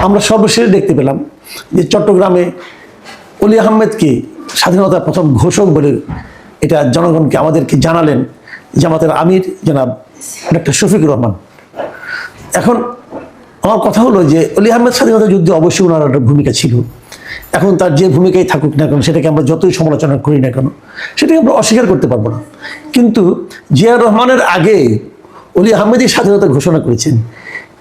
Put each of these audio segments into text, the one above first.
আমরা সর্বশেষ দেখতে পেলাম যে চট্টগ্রামে অলি আহমেদকে স্বাধীনতার প্রথম ঘোষক বলে এটা জনগণকে আমাদেরকে জানালেন জামাতের আমির জনাব ডক্টর শফিকুর রহমান। এখন আমার কথা হলো যে অলি আহমেদ স্বাধীনতা যুদ্ধে অবশ্যই ওনার একটা ভূমিকা ছিল। এখন তার যে ভূমিকাই থাকুক না কেন, সেটাকে আমরা যতই সমালোচনা করি না কেন, সেটাকে আমরা অস্বীকার করতে পারবো না। কিন্তু জিয়াউর রহমানের আগে অলি আহমেদই স্বাধীনতা ঘোষণা করেছেন।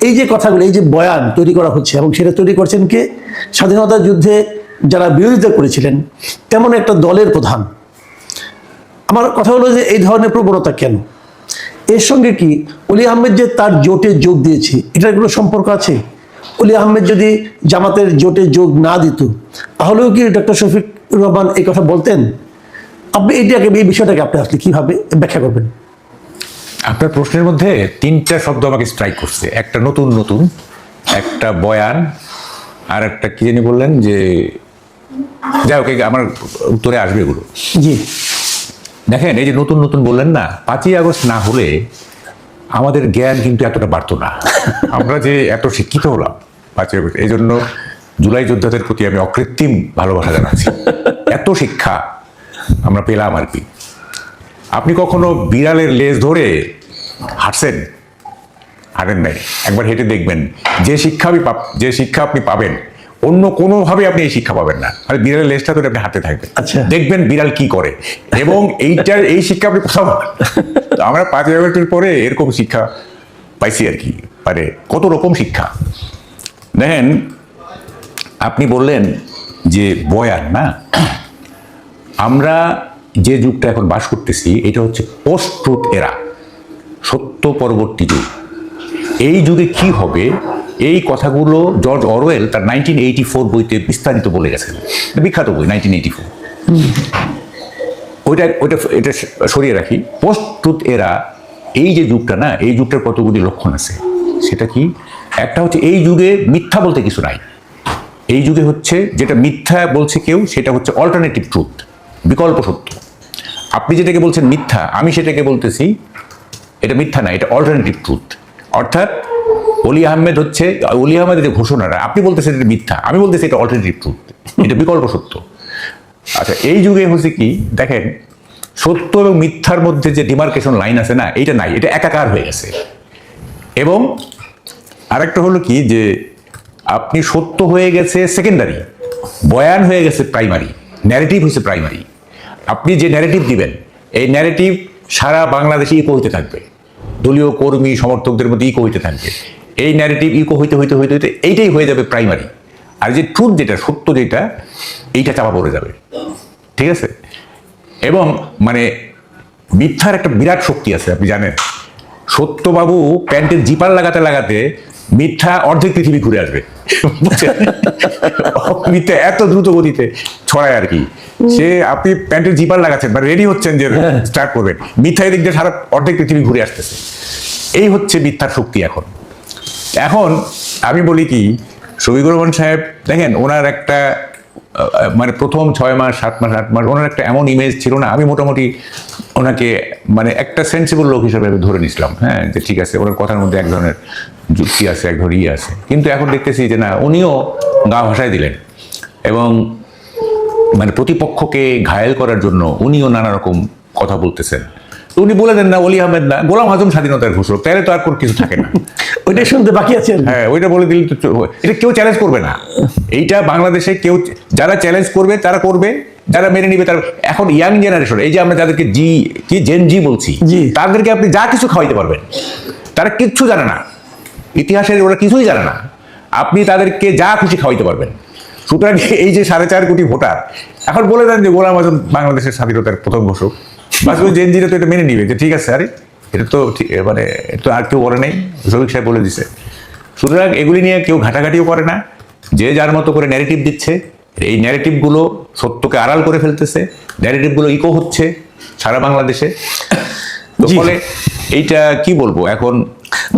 এই যে কথাগুলো, এই যে বয়ান তৈরি করা হচ্ছে, এবং সেটা তৈরি করছেন কে? স্বাধীনতা যুদ্ধে যারা বিরোধিতা করেছিলেন তেমন একটা দলের প্রধান। আমার কথা হলো যে এই ধরনের প্রবণতা কেন? এর সঙ্গে কি অলি আহমেদ যে তার জোটে যোগ দিয়েছে, এটার কোনো সম্পর্ক আছে? অলি আহমেদ যদি জামাতের জোটে যোগ না দিত, তাহলেও কি ডক্টর শফিকুর রহমান এই কথা বলতেন? আপনি এই বিষয়টাকে আপনি আসলে কিভাবে ব্যাখ্যা করবেন? আপনার প্রশ্নের মধ্যে তিনটা শব্দ আমাকে স্ট্রাইক করছে। একটা নতুন নতুন, একটা বয়ান, আর একটা কি জানি বললেন যে, যাই হোক আমার উত্তরে আসবে এগুলো। জি, দেখেন, এই যে নতুন নতুন বললেন না, 5ই আগস্ট না হলে আমাদের জ্ঞান কিন্তু এতটা বাড়তো না। আমরা যে এত শিক্ষিত হলাম 5ই আগস্ট, এই জন্য জুলাই যোদ্ধাদের প্রতি আমি অকৃত্রিম ভালোবাসা জানাচ্ছি। এত শিক্ষা আমরা পেলাম আর কি। আপনি কখনো বিড়ালের লেজ ধরে হাঁটছেন? হাঁটেন নাই। একবার হেঁটে দেখবেন, যে শিক্ষা আপনি পাবেন অন্য কোনোভাবে আপনি এই শিক্ষা পাবেন না। মানে বিড়ালের লেজটা ধরে আপনি হাঁটতে থাকবেন, দেখবেন বিড়াল কি করে, এবং এই শিক্ষা আপনি কোথাও পাবেন। আমরা 5ই আগস্টের পরে এরকম শিক্ষা পাইছি আর কি। মানে কত রকম শিক্ষা। দেখেন, আপনি বললেন যে বয়ান না, আমরা যে যুগটা এখন বাস করতেছি এটা হচ্ছে পোস্ট ট্রুথ এরা, সত্য পরবর্তী যুগ। এই যুগে কি হবে এই কথাগুলো জর্জ অরওয়েল তার 1984 বইতে বিস্তারিত বলে গেছেন। বিখ্যাত বই 1984। এটা সরিয়ে রাখি। পোস্ট ট্রুথ এরা, এই যে যুগটা না, এই যুগটার কতগুলি লক্ষণ আছে। সেটা কি? একটা হচ্ছে এই যুগে মিথ্যা বলতে কিছু নাই। এই যুগে হচ্ছে যেটা মিথ্যা বলছে কেউ, সেটা হচ্ছে অল্টারনেটিভ ট্রুথ, বিকল্প সত্য। আপনি যেটাকে বলছেন মিথ্যা, আমি সেটাকে বলতেছি এটা মিথ্যা না, এটা অল্টারনেটিভ ট্রুথ। অর্থাৎ অলি আহমেদের যে ঘোষণাটা, আপনি বলতেছেন এটা মিথ্যা, আমি বলতেছি এটা অল্টারনেটিভ ট্রুথ, এটা বিকল্প সত্য। আচ্ছা, এই যুগে হচ্ছে কি, দেখেন, সত্য এবং মিথ্যার মধ্যে যে ডিমার্কেশন লাইন আছে না, এইটা নাই, এটা একাকার হয়ে গেছে। এবং আরেকটা হলো কি, যে আপনি সত্য হয়ে গেছে সেকেন্ডারি, বয়ান হয়ে গেছে প্রাইমারি, ন্যারেটিভ হচ্ছে প্রাইমারি। আপনি যে ন্যারেটিভ দিবেন, এই ন্যারেটিভ সারা বাংলাদেশে ইকো হইতে থাকবে, দলীয় কর্মী সমর্থকদের মধ্যে ইকো হইতে থাকবে। এই ন্যারেটিভ ইকো হইতে হইতে হইতে হইতে এইটাই হয়ে যাবে প্রাইমারি। আর যে ট্রুথ, যেটা সত্য, যেটা এইটা চাপা পড়ে যাবে। ঠিক আছে? এবং মানে মিথ্যার একটা বিরাট শক্তি আছে, আপনি জানেন। সত্যবাবু প্যান্টের জিপার লাগাতে লাগাতে মিথ্যা অর্ধেক পৃথিবী ঘুরে আসবে। মিথ্যা এত দ্রুত গতিতে ছড়ায় আর কি। আপনি প্যান্টের জিপার লাগাচ্ছেন, মানে রেডি হচ্ছেন যে স্টার্ট করবেন, মিথ্যা এদিক দিয়ে সারা অর্ধেক পৃথিবী ঘুরে আসতেছে। এই হচ্ছে মিথ্যার শক্তি। এখন আমি বলি কি, শফিকুর রহমান সাহেব, দেখেন, ওনার একটা মানে প্রথম 6 মাস 7 মাস 8 মাস ওনার একটা এমন ইমেজ ছিল না, আমি মোটামুটি ওনাকে মানে একটা সেন্সিবল লোক হিসেবে ধরে নিছিলাম। হ্যাঁ, যে ঠিক আছে, ওনার কথার মধ্যে এক ধরনের যুক্তি আছে, এক ধরনের আছে। কিন্তু এখন দেখতেছি যে না, উনিও গা ভাসায় দিলেন, এবং মানে প্রতিপক্ষকে ঘায়েল করার জন্য উনিও নানা রকম কথা বলতেছেন। তো উনি বলে দেন না, অলি আহমেদ না, গোলাম আজম স্বাধীনতার ঘোষক, তাহলে তো আর কোনো কিছু থাকে না। ওইটাই শুনতে বাকি আছে। হ্যাঁ, ওইটা বলে দিলে তো এটা কেউ চ্যালেঞ্জ করবে না। এইটা বাংলাদেশে কেউ, যারা চ্যালেঞ্জ করবে তারা করবে, যারা মেনে নিবে তারা। এখন ইয়াং জেনারেশন, এই যে আমরা যাদেরকে জেন জি বলছি, তাদেরকে আপনি যা কিছু খাওয়াইতে পারবেন, তারা কিচ্ছু জানে না, ইতিহাসের ওরা কিছুই জানে না, আপনি তাদেরকে যা খুশি খাওয়াইতে পারবেন। সুতরাং এই যে 4.5 কোটি ভোটার এখন বলে দেন যে গোলাম আজম বাংলাদেশের স্বাধীনতার প্রথম ঘোষক, বাস ওই জেন জিরা তো এটা মেনে নিবে যে ঠিক আছে, আরে এটা তো মানে এটা আর কেউ বলে নেই, শফিক সাহেব বলে দিছে। সুতরাং এগুলি নিয়ে কেউ ঘাটাঘাটিও করে না, যে যার মতো করে ন্যারেটিভ দিচ্ছে। এই ন্যারেটিভগুলো সত্যকে আড়াল করে ফেলতেছে, ন্যারেটিভগুলো ইকো হচ্ছে সারা বাংলাদেশে। তো ফলে এইটা কি বলবো এখন,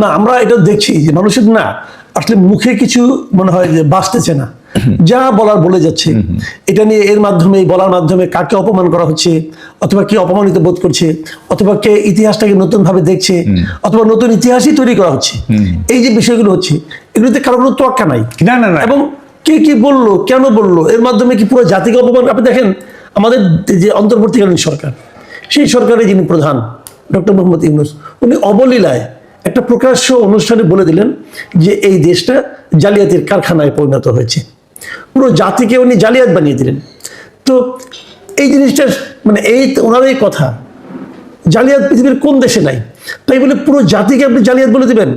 না আমরা এটা দেখছি যে মানুষের না আসলে মুখে কিছু মনে হয় যে বাঁচতেছে না, যা বলার বলে যাচ্ছে। এটা নিয়ে এর মাধ্যমে, বলার মাধ্যমে কাকে অপমান করা হচ্ছে, অথবা কে অপমানিত বোধ করছে, অথবা কে ইতিহাসটাকে নতুন ভাবে দেখছে, অথবা নতুন ইতিহাসই তৈরি করা হচ্ছে, এই যে বিষয়গুলো হচ্ছে, এগুলোতে কারো কোনো তোয়াক্কা নাই। না না না, এবং কে কি বললো, কেন বললো, এর মাধ্যমে কি পুরো জাতিকে অপমান। আপনি দেখেন আমাদের যে অন্তর্বর্তীকালীন সরকার, সেই সরকারের যিনি প্রধান ডক্টর মোহাম্মদ ইউনূস, উনি অবলীলায় একটা প্রকাশ্য অনুষ্ঠানে বলে দিলেন যে এই দেশটা জালিয়াতির কারখানায় পরিণত হয়েছে। পুরো জাতিকে উনি জালিয়াত বানিয়ে দিলেন। তো এই জিনিসটা মানে এই ওনার এই কথা, জালিয়াত পৃথিবীর কোন দেশে নাই, তাই বলে পুরো জাতিকে আপনি জালিয়াত বলে দিবেন,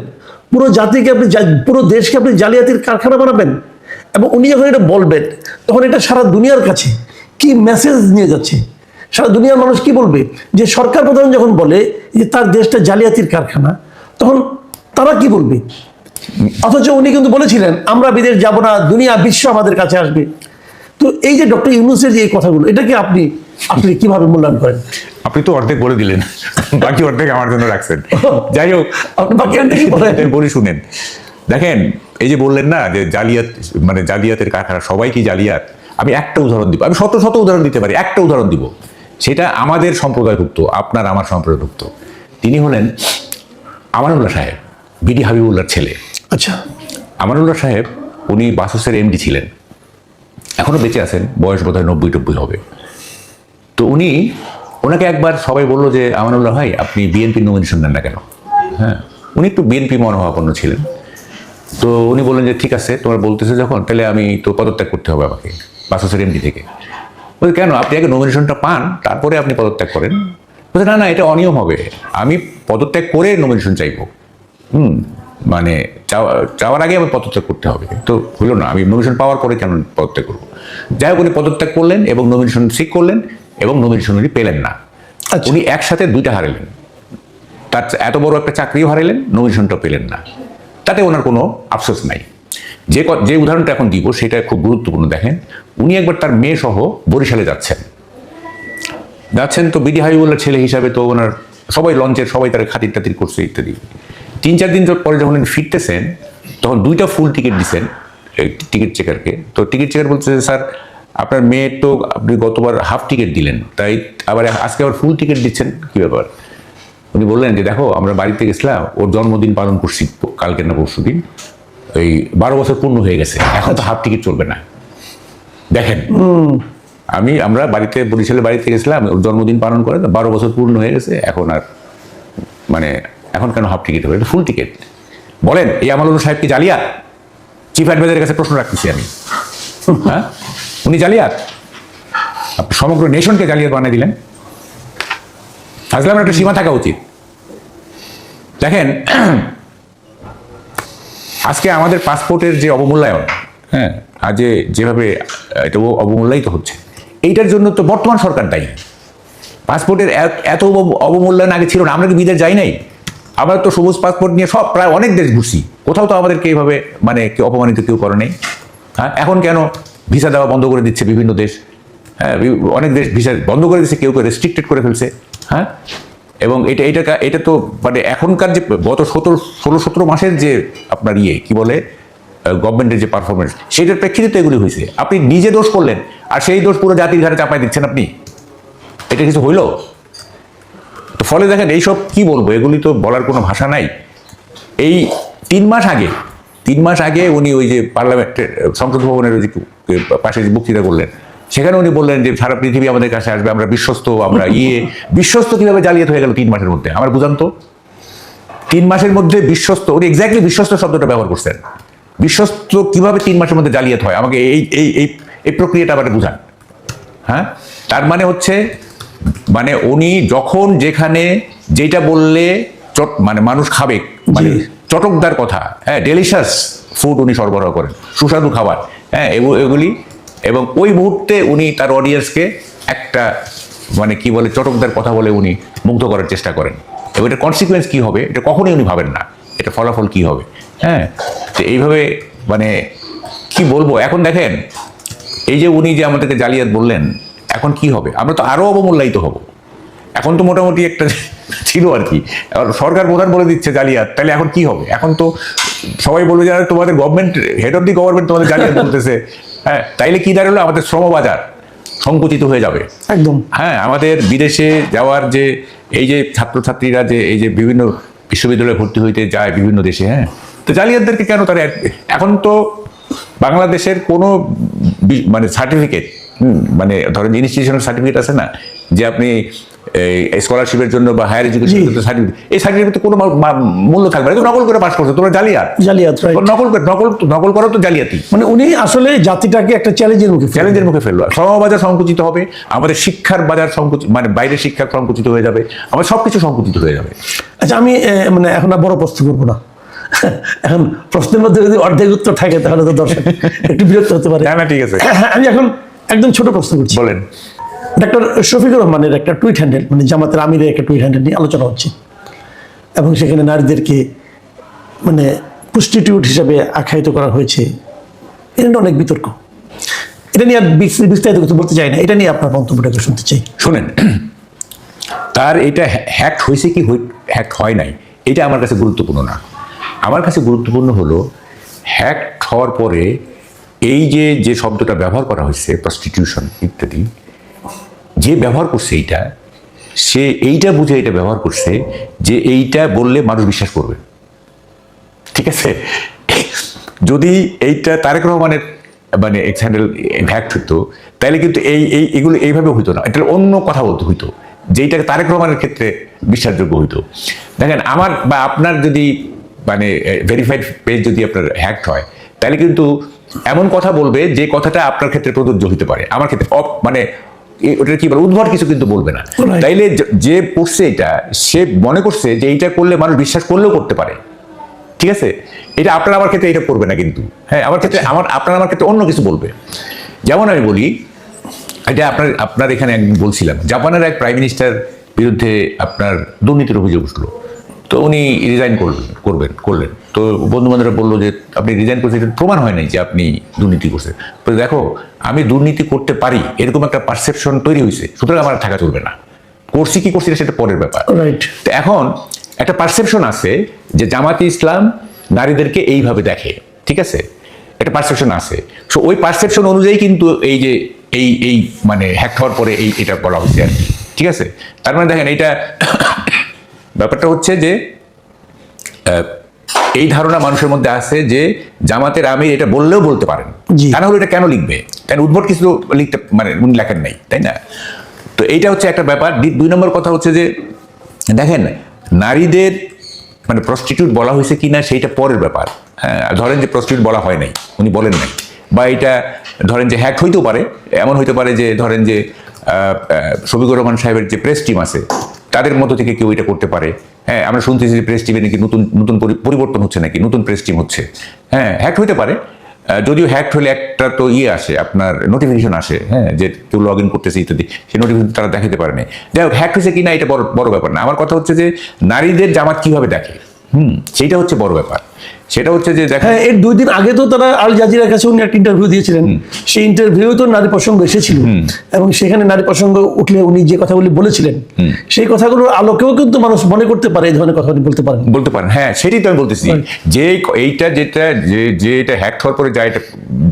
পুরো জাতিকে আপনি পুরো দেশকে আপনি জালিয়াতির কারখানা বানাবেন। এবং উনি যখন এটা বলবেন, তখন এটা সারা দুনিয়ার কাছে কি মেসেজ নিয়ে যাচ্ছে, সারা দুনিয়ার মানুষ কি বলবে যে সরকার প্রধান যখন বলে যে তার দেশটা জালিয়াতির কারখানা, তখন তারা কি বলবে। অথচ উনি কিন্তু বলেছিলেন আমরা বিদেশ যাব না, দুনিয়া বিশ্ব আমাদের কাছে আসবে। তো এই যে ডক্টর ইউনূসের যে এই কথাগুলো, এটাকে আপনি কিভাবে মূল্যায়ন করেন? আপনি তো অর্ধেক বলে দিলেন, বাকি অর্ধেক আমার জন্য রাখছেন। যাই হোক, আপনি বাকি অর্ধেক বলেন। বলি শুনেন। দেখেন, এই যে বললেন না যে জালিয়াত, মানে জালিয়াতের কারখানা, সবাই কি জালিয়াত? আমি একটা উদাহরণ দিব, আমি শত শত উদাহরণ দিতে পারি, একটা উদাহরণ দিব, সেটা আমাদের সম্প্রদায়ভুক্ত, আপনার আমার সম্প্রদায়ভুক্ত। তিনি হলেন আমানুল্লাহ সাহেব, বিডি হাবিবুল্লাহর ছেলে। আচ্ছা, আমানুল্লাহ সাহেব উনি বাসসের এমডি ছিলেন, এখনো বেঁচে আছেন, বয়স বোধহয় 90-90 হবে। তো ওনাকে একবার সবাই বললো যে আমানুল্লাহ ভাই আপনি বিএনপি নমিনেশন নেন না কেন? হ্যাঁ, উনি একটু বিএনপি মনোভাবাপন্ন ছিলেন। তো উনি বললেন যে ঠিক আছে, তোমার বলতেছে যখন, তাহলে আমি তো পদত্যাগ করতে হবে আমাকে বাসসের এমডি থেকে। বলছে কেন, আপনি আগে নমিনেশনটা পান, তারপরে আপনি পদত্যাগ করেন। বলছে না না, এটা অনিয়ম হবে, আমি পদত্যাগ করে নমিনেশন চাইবো। মানে চাওয়ার আগে আমি পদত্যাগ করতে হবে। তো হলো না, আমি নমিনেশন পাওয়ার পরে কেন পদত্যাগ করবো? যাই হোক, উনি পদত্যাগ করলেন এবং নমিনেশন সিক করলেন, এবং নমিনেশন উনি পেলেন না। উনি একসাথে দুইটা হারালেন, তার এত বড় একটা চাকরিও হারালেন, নমিনেশনটাও পেলেন না। তাতে ওনার কোনো আফসোস নাই। যে উদাহরণটা এখন দিব সেটা খুব গুরুত্বপূর্ণ। দেখেন, উনি একবার তার মেয়ে সহ বরিশালে যাচ্ছেন, তো বিডি হাবিবুল্লাহর ছেলে হিসাবে তো ওনার সবাই লঞ্চের সবাই তার খাতির টাতির করছে ইত্যাদি। 3-4 দিন পরে যখন উনি ফিরতেছেন, তখন 2টা ফুল টিকিট দিচ্ছেন টিকিট চেকারকে। তো টিকিট চেকার বলছে যে স্যার, আপনার মেয়ের তো আপনি গতবার হাফ টিকিট দিলেন, তাই আবার আজকে আবার ফুল টিকিট দিচ্ছেন, কি ব্যাপার? উনি বললেন যে দেখো, আমরা বাড়িতে গেছিলাম, ওর জন্মদিন পালন করছি কালকে না পরশু দিন, ওই 12 বছর পূর্ণ হয়ে গেছে, এখন তো হাফ টিকিট চলবে না। দেখেন, আমরা বাড়িতে বরিশালের বাড়িতে গেছিলাম, ওর জন্মদিন পালন করে 12 বছর পূর্ণ হয়ে গেছে, এখন আর মানে এখন কেন হাফ টিকিট হবে, এটা ফুল টিকিট। বলেন, এই আমানুল্লাহ সাহেব কি জালিয়াত? চিফ অ্যাডভাইজারের কাছে প্রশ্ন রাখতেছি আমি। হ্যাঁ, উনি জালিয়াত? আপনি সমগ্র নেশনকে জালিয়াত বানিয়ে দিলেন। ফাজলামের একটা সীমা থাকা উচিত। দেখেন, আজকে আমাদের পাসপোর্টের যে অবমূল্যায়ন, হ্যাঁ, আজ যেভাবে এটা অবমূল্যায়িত হচ্ছে, এইটার জন্য তো বর্তমান সরকার দায়ী। পাসপোর্টের এত অবমূল্যায়ন আগে ছিল না, আমরা কি বিদেশ যাই নাই? আমরা তো সবুজ পাসপোর্ট নিয়ে সব প্রায় অনেক দেশ ঘুরছি, কোথাও তো আমাদেরকে এইভাবে মানে অপমানিত কেউ করে নেই। হ্যাঁ, এখন কেন ভিসা দেওয়া বন্ধ করে দিচ্ছে বিভিন্ন দেশ? হ্যাঁ, অনেক দেশ ভিসা বন্ধ করে দিচ্ছে, কেউ রেস্ট্রিক্টেড করে ফেলছে। হ্যাঁ, এবং এটা তো মানে এখনকার যে গত 16-17 মাসের যে আপনার কি বলে গভর্নমেন্টের যে পারফরমেন্স, সেটার প্রেক্ষিতে তো এগুলি হয়েছে। আপনি নিজে দোষ করলেন, আর সেই দোষ পুরো জাতির ঘাড়ে চাপাই দিচ্ছেন আপনি। এটা কিছু হইল? তো ফলে দেখেন, এইসব কি বলবো, এগুলি তো বলার কোনো ভাষা নাই। এই 3 মাস আগে উনি ওই যে পার্লামেন্টের সংসদ ভবনের ওই যে পাশে যে বক্তৃতা করলেন, সেখানে উনি বললেন যে সারা পৃথিবী আমাদের কাছে আসবে, আমরা বিশ্বস্ত, আমরা বিশ্বস্ত কিভাবে জালিয়াত হয়ে গেল 3 মাসের মধ্যে? আমার বুঝান তো, 3 মাসের মধ্যে বিশ্বস্ত, উনি এক্স্যাক্টলি বিশ্বস্ত শব্দটা ব্যবহার করছেন। বিশ্বস্ত কিভাবে 3 মাসের মধ্যে জালিয়াত হয়? আমাকে এই প্রক্রিয়াটা আবার বুঝান। হ্যাঁ, তার মানে হচ্ছে, মানে উনি যখন যেখানে যেটা বললে মানে মানুষ খাবে, মানে চটকদার কথা, হ্যাঁ, ডেলিশিয়াস ফুড উনি সরবরাহ করেন, সুস্বাদু খাবার, হ্যাঁ, এগুলি, এবং ওই মুহূর্তে উনি তার অডিয়েন্সকে একটা মানে কি বলে চটকদার কথা বলে উনি মুগ্ধ করার চেষ্টা করেন। এবং এটার কনসিকুয়েন্স কী হবে এটা কখনোই উনি ভাবেন না, এটা ফলাফল কী হবে। হ্যাঁ, তো এইভাবে মানে কি বলবো। এখন দেখেন, এই যে উনি যে আমাদেরকে জালিয়াত বললেন, এখন কি হবে? আমরা তো আরও অবমূল্যায়িত হব। এখন তো মোটামুটি একটা ছিল আর কি, সরকার প্রধান বলে দিচ্ছে জালিয়াত, তাহলে এখন কি হবে? এখন তো সবাই বলবে যে তোমাদের government, head of the government তোমাদের জালিয়াত বলতেছে। হ্যাঁ, তাইলে কি দাঁড়ালো, আমাদের শ্রমবাজার সংকুচিত হয়ে যাবে। একদম। হ্যাঁ, আমাদের বিদেশে যাওয়ার যে এই যে ছাত্রছাত্রীরা যে এই যে বিভিন্ন বিশ্ববিদ্যালয়ে ভর্তি হইতে যায় বিভিন্ন দেশে, হ্যাঁ, তো জালিয়াতদেরকে কেন তারা, এখন তো বাংলাদেশের কোনো মানে সার্টিফিকেট, মানে ধরেন ইনস্টিটিউশনাল সার্টিফিকেট আছে না, যে আপনি এই স্কলারশিপের জন্য বা হায়ার এডুকেশনের জন্য সার্টিফিকেট, এই সার্টিফিকেট কোনো মূল্য থাকবে না, নকল করে পাস করছো, তোমরা জালিয়াত। right. নকল করো তো জালিয়াতি। মানে উনি আসলে জাতিটাকে একটা চ্যালেঞ্জের মুখে ফেললো। শ্রমবাজার সংকুচিত হবে, আমাদের শিক্ষার বাজার সংকুচিত, মানে বাইরের শিক্ষা সংকুচিত হয়ে যাবে, আমার সবকিছু সংকুচিত হয়ে যাবে। আচ্ছা, আমি মানে এখন আর বড় প্রশ্ন করবো না। এখন প্রশ্নের মধ্যে যদি অর্ধেক উত্তর থাকে তাহলে তো দর্শক একটু বিরক্ত হতে পারে। না, ঠিক আছে, আমি এখন একদম ছোট প্রশ্ন করছি। বলেন। ডক্টর শফিকুর রহমানের একটা টুইট হ্যান্ডেল, মানে জামাতের আমিরের একটা টুইট হ্যান্ডেল নিয়ে আলোচনা হচ্ছে, এবং সেখানে নারীদেরকে মানে প্রস্টিটিউট হিসাবে আখ্যায়িত করা হয়েছে। এটা নিয়ে অনেক বিতর্ক। এটা নিয়ে আর বিস্তারিত কিছু বলতে চাই না, এটা নিয়ে আপনার মন্তব্যটাকে শুনতে চাই। শুনেন, তার এটা হ্যাক হয়েছে কি হ্যাক হয় নাই, এটা আমার কাছে গুরুত্বপূর্ণ না। আমার কাছে গুরুত্বপূর্ণ হলো হ্যাক হওয়ার পরে এই যে শব্দটা ব্যবহার করা হয়েছে, প্রস্টিটিউশন ইত্যাদি, যে ব্যবহার করছে সে এইটা বুঝে এটা ব্যবহার করছে যে এইটা বললে মানুষ বিশ্বাস করবে। ঠিক আছে, যদি এইটা তারেক রহমানের মানে এক্স হ্যান্ডেল হ্যাক হতো, তাহলে কিন্তু এইগুলো এইভাবে হইতো না, এটা অন্য কথা বলতে হইতো, যেইটা তারেক রহমানের ক্ষেত্রে বিশ্বাসযোগ্য হইতো। দেখেন, আমার বা আপনার যদি মানে ভেরিফাইড পেজ যদি আপনার হ্যাকড হয়, তাহলে কিন্তু এমন কথা বলবে যে কথাটা আপনার ক্ষেত্রে প্রযোজ্য হতে পারে, আমার ক্ষেত্রে মানে ওটা কি বলে, উদ্ভট কিছু কিন্তু বলবে না। তাইলে যে পড়ছে এটা, সে মনে করছে যে এইটা করলে মানুষ বিশ্বাস করলেও করতে পারে। ঠিক আছে, এটা আপনার আমার ক্ষেত্রে এটা করবে না কিন্তু। হ্যাঁ, আমার ক্ষেত্রে আপনার আমার ক্ষেত্রে অন্য কিছু বলবে। যেমন আমি বলি, এটা আপনার এখানে একদিন বলছিলাম, জাপানের এক প্রাইম মিনিস্টার বিরুদ্ধে আপনার দুর্নীতির অভিযোগ উঠলো, তো উনি রিজাইন করলেন। তো বন্ধু বান্ধবরা বললো যে আপনি রিজাইন করছেন, এটা প্রমাণ হয় নাই যে আপনি দুর্নীতি করছেন। তো দেখো, আমি দুর্নীতি করতে পারি এরকম একটা পারসেপশন তৈরি হয়েছে, সুতরাং আমার থাকা চলবে না। করছি কি করছি সেটা পরের ব্যাপার। তো এখন একটা পারসেপশন আছে যে জামাতে ইসলাম নারীদেরকে এইভাবে দেখে, ঠিক আছে, একটা পারসেপশন আছে। সো ওই পারসেপশন অনুযায়ী কিন্তু এই যে এই মানে হ্যাক হওয়ার পরে এটা বলা হচ্ছে আর কি। ঠিক আছে, তার মানে দেখেন, এইটা ব্যাপারটা হচ্ছে যে এই ধারণা মানুষের মধ্যে আছে যে জামাতের আমির এটা বললেও বলতে পারেন, তা না হলে এটা কেন লিখবে, তাই উদ্ভট কিছু লিখতে মানে উনি লেখেন নাই, তাই না? তো এইটা হচ্ছে একটা ব্যাপার। 2 নম্বর কথা হচ্ছে যে দেখেন, নারীদের মানে প্রস্টিটিউট বলা হয়েছে কিনা সেইটা পরের ব্যাপার। হ্যাঁ, ধরেন যে প্রস্টিটিউট বলা হয় নাই, উনি বলেন নাই, বা এটা ধরেন যে হ্যাক হইতেও পারে, এমন হইতে পারে যে ধরেন যে শফিকুর রহমান সাহেবের যে প্রেস টিম আছে তাদের মধ্যে থেকে কেউ এটা করতে পারে। হ্যাঁ, আমরা শুনতেছি যে প্রেস টিমে নাকি নতুন পরিবর্তন হচ্ছে, নাকি নতুন প্রেস টিম হচ্ছে। হ্যাঁ, হ্যাক হইতে পারে, যদিও হ্যাক হলে একটা তো আসে, আপনার নোটিফিকেশন আসে, হ্যাঁ, যে কেউ লগ ইন করতেছে ইত্যাদি, সেই নোটিফিকেশন তারা দেখাতে পারে না। যাই হোক, হ্যাক হয়েছে কিনা এটা বড় ব্যাপার না। আমার কথা হচ্ছে যে নারীদের জামাত কিভাবে দেখে, সেইটা হচ্ছে বড় ব্যাপার। সেটা হচ্ছে যে দেখেন, এর 2 দিন আগে তো তারা আল জাজিরার কাছে উনি একটা ইন্টারভিউ দিয়েছিলেন, সেই ইন্টারভিউ তো নারী প্রসঙ্গ এসেছিল, এবং সেখানে নারী প্রসঙ্গ উঠলে উনি যে কথাগুলি বলেছিলেন সেই কথাগুলোর আলোকেও কিন্তু মানুষ মনে করতে পারে এই ধরনের কথা উনি বলতে পারেন। হ্যাঁ, সেটাই তো আমি বলতেছি, যে এইটা যে এটা হ্যাক হওয়ার পরে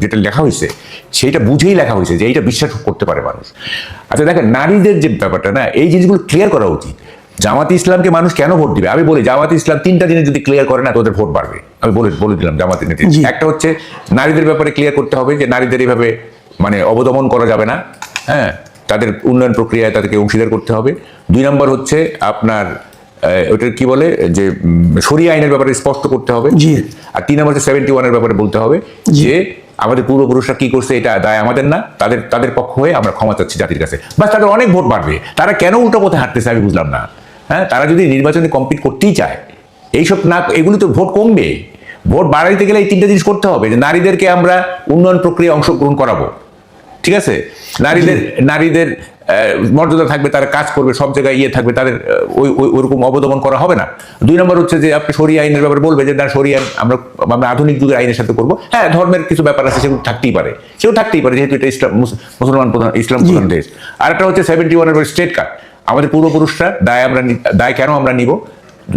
যেটা লেখা হয়েছে সেইটা বুঝেই লেখা হয়েছে যে এইটা বিশ্বাস করতে পারে মানুষ। আচ্ছা দেখেন, নারীদের যে ব্যাপারটা না, এই জিনিসগুলো ক্লিয়ার করা উচিত। জামাত ইসলামকে মানুষ কেন ভোট দিবে? আমি বলি, জামাত ইসলাম 3টা জিনিস যদি ক্লিয়ার করে না, তোদের ভোট বাড়বে। আমি বলে দিলাম জামাতের নীতি। একটা হচ্ছে নারীদের ব্যাপারে ক্লিয়ার করতে হবে যে নারীদের এইভাবে মানে অবদমন করা যাবে না। হ্যাঁ, তাদের উন্নয়ন প্রক্রিয়ায় তাদেরকে অংশীদার করতে হবে। 2 নম্বর হচ্ছে আপনার ওটা কি বলে যে শরিয়া আইনের ব্যাপারে স্পষ্ট করতে হবে। আর 3 নম্বর হচ্ছে 71-এর ব্যাপারে বলতে হবে যে আমাদের পূর্বপুরুষরা কি করছে এটা দায় আমাদের না, তাদের পক্ষ হয়ে আমরা ক্ষমা চাচ্ছি জাতির কাছে। বাস, তাদের অনেক ভোট বাড়বে। তারা কেন উল্টো পথে হাঁটতেছে আমি বুঝলাম না। হ্যাঁ, তারা যদি নির্বাচনে কম্পিট করতেই চায়, এইসব না, এগুলো তো ভোট কমবে। ভোট বাড়াইতে গেলে এই 3টা জিনিস করতে হবে, যে নারীদেরকে আমরা উন্নয়ন প্রক্রিয়ায় অংশগ্রহণ করাবো, ঠিক আছে, নারীদের মর্যাদা থাকবে, তারা কাজ করবে, সব জায়গায় থাকবে, তাদের ওইরকম অবদমন করা হবে না। 2 নম্বর হচ্ছে যে আপনি শরিয়া আইনের ব্যাপারে বলবে যে না, শরিয়া আমরা আধুনিক যুগের আইনের সাথে করবো। হ্যাঁ, ধর্মের কিছু ব্যাপার আছে, সেগুলো থাকতেই পারে, যেহেতু এটা ইসলাম প্রধান দেশ। আর একটা হচ্ছে 71-এর স্টেট কার্ড। আমাদের পূর্বপুরুষরা দায় কেন আমরা নিব,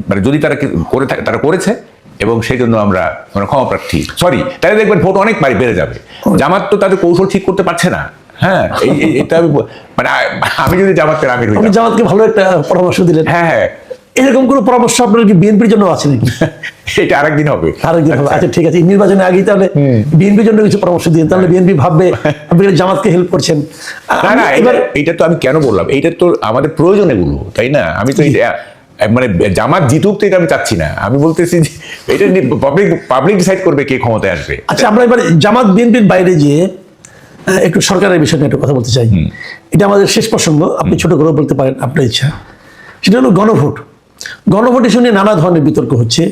মানে যদি তারা করে থাকে, তারা করেছে, এবং সেই জন্য আমরা মানে ক্ষমা প্রার্থী, সরি, তাহলে দেখবেন ভোট অনেক বেড়ে যাবে। জামাত তো তাদের কৌশল ঠিক করতে পারছে না। হ্যাঁ, এটা মানে আমি যদি জামাতের আমির হই, আপনি জামাতকে ভালো একটা পরামর্শ দিলেন। হ্যাঁ হ্যাঁ, এরকম কোনো পরামর্শ আপনার কি বিএনপির জন্য আছে নাকি? এটা আরেকদিন হবে, আরেকদিন হবে। আচ্ছা ঠিক আছে, নির্বাচনের আগেই তাহলে বিএনপির জন্য কিছু পরামর্শ দিন, তাহলে বিএনপি ভাববে আপনি জামাতকে হেল্প করছেন। না না, এবার এটা তো আমি কেন বললাম, এইটা তো আমাদের প্রয়োজন এগুলো, তাই না? আমি তো মানে জামাত জিতুক তো এটা আমি চাচ্ছি না, আমি বলতেছি যে এটা পাবলিক ডিসাইড করবে কে ক্ষমতায় আসবে। আচ্ছা, আমরা এবার জামাত বিএনপির বাইরে গিয়ে একটু সরকারের বিষয় নিয়ে একটু কথা বলতে চাই। এটা আমাদের শেষ প্রসঙ্গ, আপনি ছোট করে বলতে পারেন আপনার ইচ্ছা। সেটা হলো গণভোট। গণভোট ইস্যু নিয়ে নানা ধরনের বিতর্ক হচ্ছে।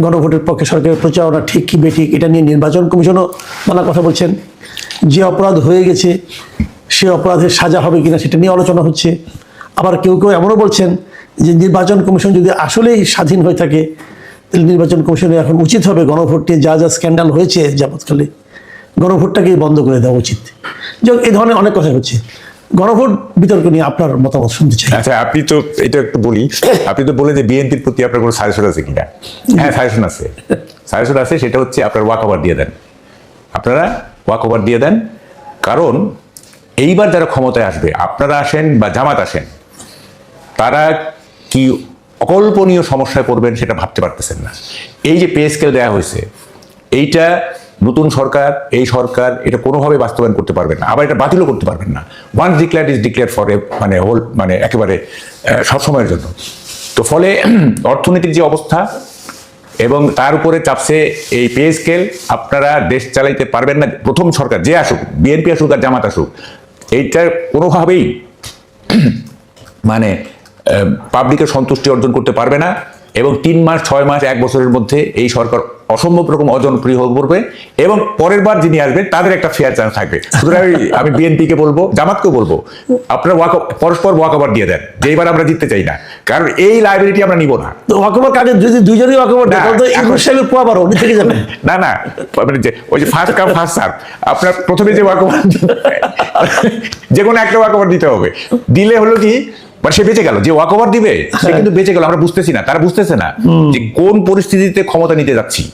গণভোটের পক্ষে সরকারের প্রচারণা ঠিক কি বেঠিক এটা নিয়ে নির্বাচন কমিশনও নানা কথা বলছেন। যে অপরাধ হয়ে গেছে সে অপরাধের সাজা হবে কিনা সেটা নিয়ে আলোচনা হচ্ছে। আবার কেউ কেউ এমনও বলছেন যে নির্বাচন কমিশন যদি আসলেই স্বাধীন হয়ে থাকে তাহলে নির্বাচন কমিশনের এখন উচিত হবে গণভোট নিয়ে যা যা স্ক্যান্ডাল হয়েছে যাবৎকালে গণভোটটাকেই বন্ধ করে দেওয়া উচিত। যাক, এই ধরনের অনেক কথা হচ্ছে। গণভোট বিতর্ক নিয়ে আপনার মতামত শুনতে চাই। আচ্ছা, আপনি তো এটা একটু বলি, আপনি তো বলেন যে বিএনপির প্রতি আপনার কোনো সাজেশন আছে কিনা। হ্যাঁ, সাজেশন আছে, সাজেশন আছে। সেটা হচ্ছে আপনার ওয়াক ওভার দিয়ে দেন, আপনারা ওয়াক ওভার দিয়ে দেন। কারণ এইবার যারা ক্ষমতায় আসবে, আপনারা আসেন বা জামাত আসেন, তারা কি অকল্পনীয় সমস্যায় পড়বেন সেটা ভাবতে পারতেছেন না। এই যে পে স্কেল দেওয়া হয়েছে, এইটা নতুন সরকার, এই সরকার এটা কোনোভাবে বাস্তবায়ন করতে পারবেন না, আবার এটা বাতিলও করতে পারবেন না। Once declare is declare for মানে হোল, মানে একেবারে সবসময়ের জন্য। তো ফলে অর্থনীতির যে অবস্থা এবং তার উপরে চাপছে এই পে স্কেল, আপনারা দেশ চালাইতে পারবেন না। প্রথম সরকার যে আসুক, বিএনপি আসুক আর জামাত আসুক, এইটার কোনোভাবেই মানে পাবলিকের সন্তুষ্টি অর্জন করতে পারবে না। এবং 3 মাস 6 মাস 1 বছরের মধ্যে এই সরকার অসম্ভব রকম অজনপ্রিয় হয়ে পড়বে এবং পরের বার যিনি আসবেন তাদের একটা ফেয়ার চান্স থাকবে। সুতরাং আমি বিএনপিকে বলবো, জামাতকেও বলবো, আপনারা পরস্পর ওয়াক ওভার দিয়ে দেন যে এবার আমরা জিততে চাই না, কারণ এই লাইবিলিটি আমরা নিব না। তো ওয়াক ওভার কাজে যদি দুইজনই ওয়াক ওভার দেয় তাহলে তো ইউনুস সাহেবের পোয়া উনি থেকে যাবেন। না না, মানে যে ওই যে ফার্স্ট কাম ফার্স্ট সার্ভ, আপনার প্রথমে যে ওয়াক ওভার যে কোনো একটা ওয়াক ওভার দিতে হবে। দিলে হলো কি, মানে সে বেঁচে গেল, যে ওয়াক ওভার দিবে সে কিন্তু বেঁচে গেল। আমরা বুঝতেছি না, তারা বুঝতেছে না যে কোন পরিস্থিতিতে ক্ষমতা নিতে যাচ্ছি।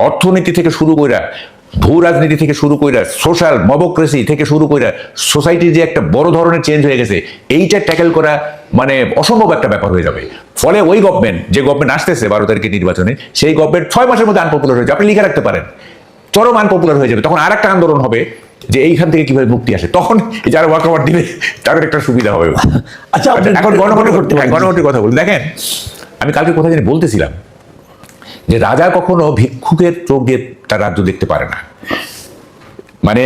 অর্থনীতি থেকে শুরু কইরা, ভূ রাজনীতি থেকে শুরু কইরা, সোশ্যাল মবক্রেসি থেকে শুরু কইরা, সোসাইটির যে একটা বড় ধরনের চেঞ্জ হয়ে গেছে, এইটা ট্যাকেল করা মানে অসম্ভব একটা ব্যাপার হয়ে যাবে। ফলে ওই গভর্নমেন্ট, যে গভর্নমেন্ট আসতেছে 12 তারিখে নির্বাচনে, সেই গভর্নমেন্ট 6 মাসের মধ্যে আনপপুলার হয়ে যাবে। আপনি লিখে রাখতে পারেন, চরম আনপপুলার হয়ে যাবে। তখন আর একটা আন্দোলন হবে যে এইখান থেকে কিভাবে মুক্তি আসে, তখন যারা ওয়াক ওভার দিবে তাদের একটা সুবিধা হবে। আচ্ছা, এখন গণভোটের কথা বলি। দেখেন, আমি কালকে কোথায় জানি বলতেছিলাম যে রাজা কখনো ভিক্ষুকের চোখ দিয়ে তার রাজ্য দেখতে পারে না। মানে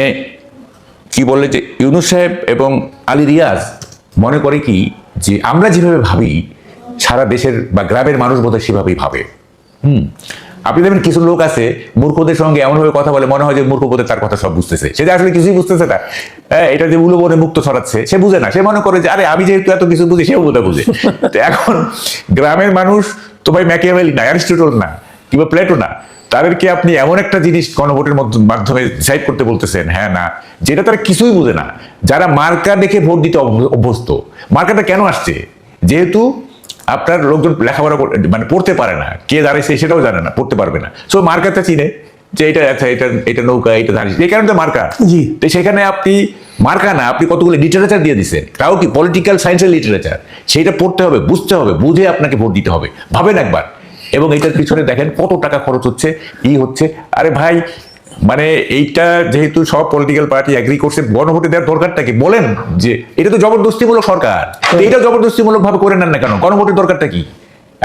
কি বললে যে ইউনুস সাহেব এবং আলী রিয়াজ মনে করে কি যে আমরা যেভাবে ভাবি সারা দেশের বা গ্রামের মানুষ বোধহয় সেভাবেই ভাবে। আপনি দেখবেন কিছু লোক আছে মূর্খদের সঙ্গে এমনভাবে কথা বলে মনে হয় যে মূর্খ বোধে তার কথা সব বুঝতেছে, সে আসলে কিছুই বুঝতেছে না। এটা যে উলুবনে মুক্ত ছড়াচ্ছে সে বুঝে না, সে মনে করে যে আরে আমি যেহেতু এত কিছু বুঝি সেও বোধহয় বুঝে। তো এখন গ্রামের মানুষ তো ভাই ম্যাকিয়াভেলি না, অ্যারিস্টটল না, কিংবা প্লেটো না, তাদেরকে আপনি এমন একটা জিনিস গণভোটের মাধ্যমে ডিসাইড করতে বলতেছেন, হ্যাঁ না, যেটা তারা কিছুই বুঝে না। যারা মার্কা দেখে ভোট দিতে অভ্যস্ত, মার্কাটা কেন আসছে? যেহেতু আপনার লোকজন লেখাপড়া মানে পড়তে পারে না, কে দাঁড়াইছে সেটাও জানে না, পড়তে পারবে না। সো মার্কাটা চিনে যে এটা আচ্ছা, এটা নৌকা, এটা দাঁড়িয়ে, এই কারণে তো মার্কা। তো সেখানে আপনি মার্কা না, আপনি কতগুলো লিটারেচার দিয়ে দিচ্ছেন, তাও কি পলিটিক্যাল সায়েন্সের লিটারেচার, সেইটা পড়তে হবে, বুঝতে হবে, বুঝে আপনাকে ভোট দিতে হবে। ভাবেন একবার। এবং এটার পিছনে দেখেন কত টাকা খরচ হচ্ছে, হচ্ছে। আরে ভাই, মানে এইটা যেহেতু সব পলিটিক্যাল পার্টি এগ্রি করছে, গণভোটে দেওয়ার দরকারটা কি বলেন? যে এটা তো জবরদস্তিমূলক সরকার, এটা জবরদস্তিমূলক ভাবে করে নেন না কেন? গণভোটের দরকারটা কি?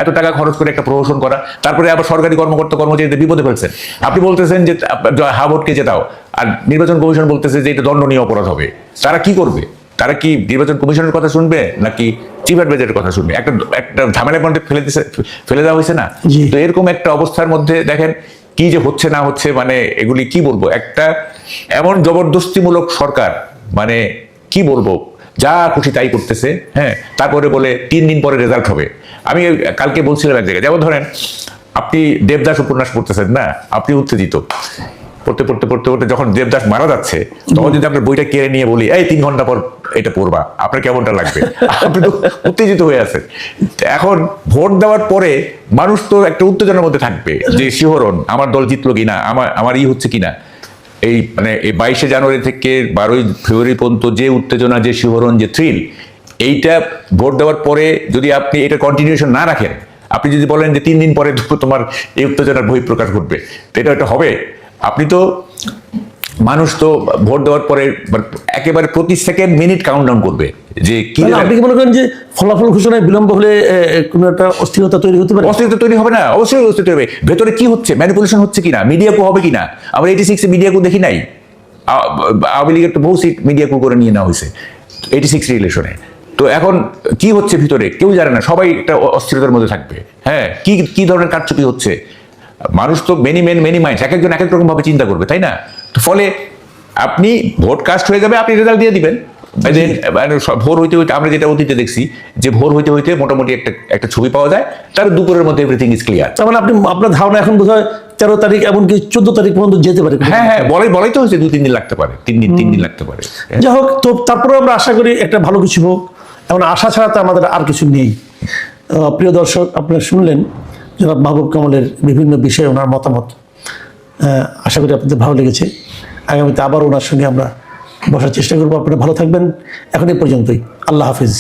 এত টাকা খরচ করে একটা প্রহসন করা, তারপরে আবার সরকারি কর্মকর্তা কর্মচারীদের বিপদে ফেলছেন। আপনি বলতেছেন যে হাভোটকে জেতাও, আর নির্বাচন কমিশন বলতেছে যে এটা দণ্ডনীয় অপরাধ হবে। তারা কি করবে? তারা কি নির্বাচন কমিশনের কথা শুনবে নাকি চিফ অ্যাডভাইজারের কথা শুনবে? একটা ঝামেলার মধ্যে ফেলে দেওয়া হয়েছে না? তো এরকম একটা অবস্থার মধ্যে দেখেন কি যে হচ্ছে না হচ্ছে, মানে এগুলি কি বলবো, একটা এমন জবরদস্তিমূলক সরকার, মানে কি বলবো, যা খুশি তাই করতেছে। হ্যাঁ, তারপরে বলে 3 দিন পরে রেজাল্ট হবে। আমি কালকে বলছিলাম এক জায়গায়, যেমন ধরেন আপনি দেবদাস উপন্যাস পড়তেছেন না, আপনি উত্তেজিত, পড়তে পড়তে পড়তে পড়তে যখন দেবদাস মারা যাচ্ছে, তখন যদি আপনার বইটা কেড়ে নিয়ে বলি এই 3 ঘন্টা পর এটা পড়বা, আপনার কেমনটা লাগবে? আপনি তো উত্তেজিত হয়ে আছেন। এখন ভোট দেওয়ার পরে মানুষ তো একটা উত্তেজনার মধ্যে থাকবে, যে শিহরণ, আমার দল জিতলো কিনা, আমার হচ্ছে কিনা। এই মানে এই 22শে জানুয়ারি থেকে 12ই ফেব্রুয়ারি পর্যন্ত যে উত্তেজনা, যে শিহরণ, যে থ্রিল, এইটা ভোট দেওয়ার পরে যদি আপনি এটা কন্টিনিউশন না রাখেন, আপনি যদি বলেন যে 3 দিন পরে তোমার এই উত্তেজনার বহিঃপ্রকাশ ঘটবে, তো এটা হবে? আপনি তো, মানুষ তো ভোট দেওয়ার পরে একেবারে প্রতি সেকেন্ড মিনিট কাউন্টডাউন করবে যে কি। আপনি কি মনে করেন যে ফলাফল ঘোষণায় বিলম্ব হলে কোনো একটা অস্থিরতা তৈরি হতে পারে? অস্থিরতা তৈরি হবে না, অবশ্যই অস্থিরতা হবে। ভেতরে কি হচ্ছে, ম্যানিপুলেশন হচ্ছে কিনা, মিডিয়া কু হবে কিনা। আমরা 86-এ মিডিয়া কু দেখি নাই, আওয়ামী লীগের তো বহু সিট মিডিয়া কু করে নিয়ে নেওয়া হয়েছে 86 ইলেকশনে। তো এখন কি হচ্ছে ভিতরে কেউ জানে না, সবাই একটা অস্থিরতার মধ্যে থাকবে। হ্যাঁ, কি কি ধরনের কারচুপি হচ্ছে, মানুষ তো মেনি মাইন্ডস, এক একজন এক এক রকম ভাবে চিন্তা করবে, তাই না? তো ফলে আপনি ভোট কাস্ট হয়ে যাবে, আপনি রেজাল্ট দিয়ে দিবেন। ভোর হইতে হইতে আমরা যেটা অতীতে দেখছি, যে ভোর হইতে হইতে মোটামুটি একটা ছবি পাওয়া যায়, তার দুপুরের মধ্যে এভরিথিং ইজ ক্লিয়ার। তার মানে আপনার ধারণা এখন বোধ হয় 13 তারিখ এমনকি 14 তারিখ পর্যন্ত যেতে পারে। হ্যাঁ, বলাই তো হয়েছে 2-3 দিন লাগতে পারে, 3 দিন লাগতে পারে। যাই হোক, তো তারপরে আমরা আশা করি একটা ভালো কিছু হোক। এখন আশা ছাড়া তো আমাদের আর কিছু নেই। প্রিয় দর্শক, আপনারা শুনলেন জনাব মাহবুব কামালের বিভিন্ন বিষয়ে ওনার মতামত। আশা করি আপনাদের ভালো লেগেছে। আগামীতে আবার ওনার সঙ্গে আমরা বসার চেষ্টা করবো। আপনারা ভালো থাকবেন। এখন এই পর্যন্তই। আল্লাহ হাফিজ।